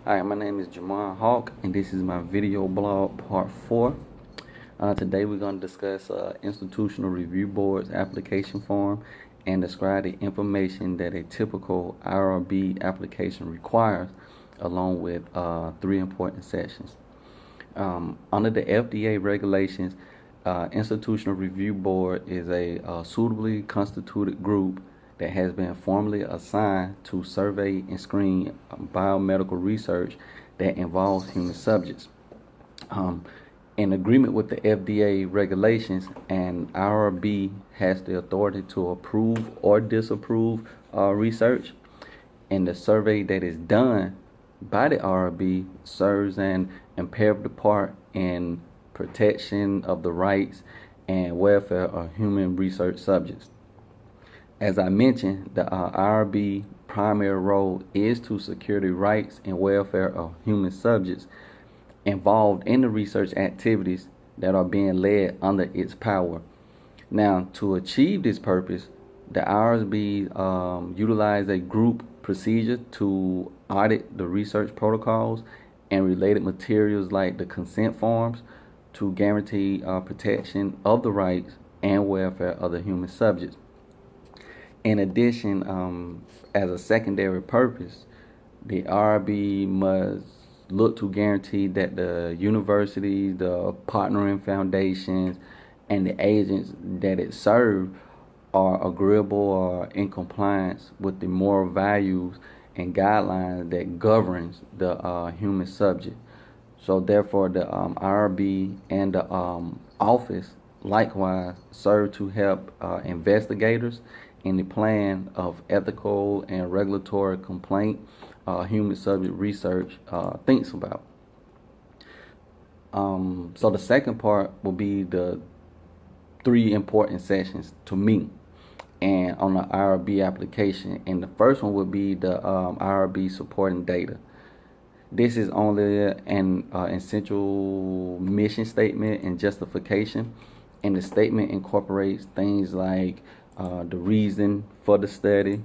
Hi, my name is Jamon Hawk, and this is my video blog part 4. Today we're going to discuss Institutional Review Board's application form and describe the information that a typical IRB application requires, along with 3 important sections. Under the FDA regulations, Institutional Review Board is a suitably constituted group that has been formally assigned to survey and screen biomedical research that involves human subjects. In agreement with the FDA regulations, an IRB has the authority to approve or disapprove research, and the survey that is done by the IRB serves an imperative part in protection of the rights and welfare of human research subjects. As I mentioned, the IRB primary role is to secure the rights and welfare of human subjects involved in the research activities that are being led under its power. Now, to achieve this purpose, the IRB utilize a group procedure to audit the research protocols and related materials like the consent forms to guarantee protection of the rights and welfare of the human subjects. In addition, as a secondary purpose, the IRB must look to guarantee that the universities, the partnering foundations, and the agents that it serves are agreeable or in compliance with the moral values and guidelines that governs the human subject. So therefore, the IRB and the office likewise serve to help investigators in the plan of ethical and regulatory complaint human subject research thinks about. So the second part will be the 3 important sections to me and on the IRB application, and the first one would be the IRB supporting data. This is only an essential mission statement and justification, and the statement incorporates things like the reason for the study,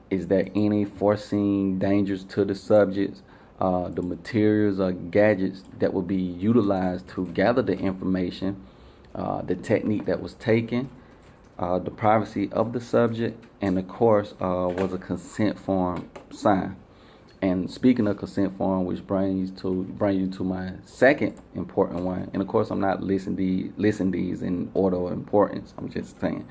is there any foreseen dangers to the subjects, the materials or gadgets that will be utilized to gather the information, the technique that was taken, the privacy of the subject, and of course was a consent form signed. And speaking of consent form, which brings you to my second important one, and of course I'm not listing these in order of importance. I'm just saying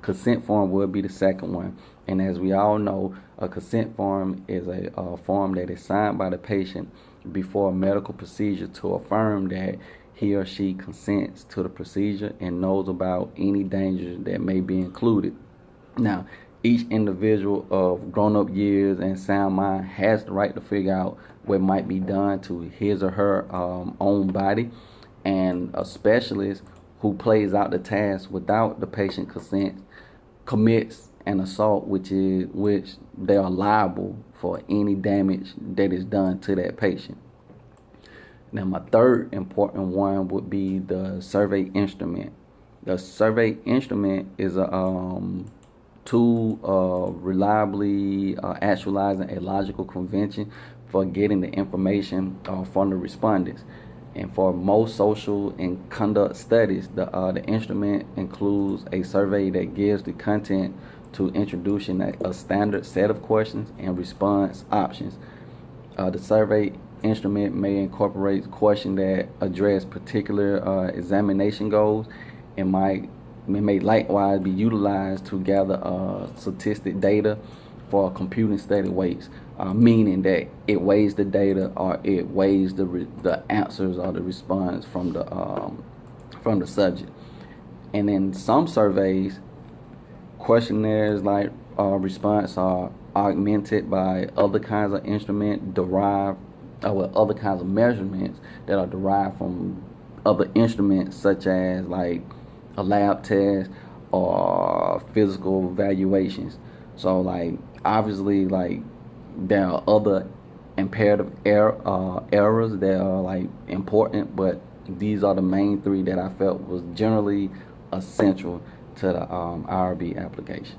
consent form would be the second one. And as we all know, a consent form is a form that is signed by the patient before a medical procedure to affirm that he or she consents to the procedure and knows about any dangers that may be included. Now, each individual of grown-up years and sound mind has the right to figure out what might be done to his or her own body, and a specialist who plays out the task without the patient consent commits an assault, which they are liable for any damage that is done to that patient. Now, my third important one would be the survey instrument. The survey instrument is a tool reliably actualizing a logical convention for getting the information from the respondents. And for most social and conduct studies, the instrument includes a survey that gives the content to introducing a standard set of questions and response options. The survey instrument may incorporate questions that address particular examination goals and may likewise be utilized to gather statistic data for computing study weights, meaning that it weighs the data or it weighs the answers or the response from the subject. And in some surveys, questionnaires like response are augmented by other kinds of instrument other kinds of measurements that are derived from other instruments, such as like a lab test or physical evaluations. So like obviously like there are other imperative errors that are like important, but these are the main 3 that I felt was generally essential to the IRB application.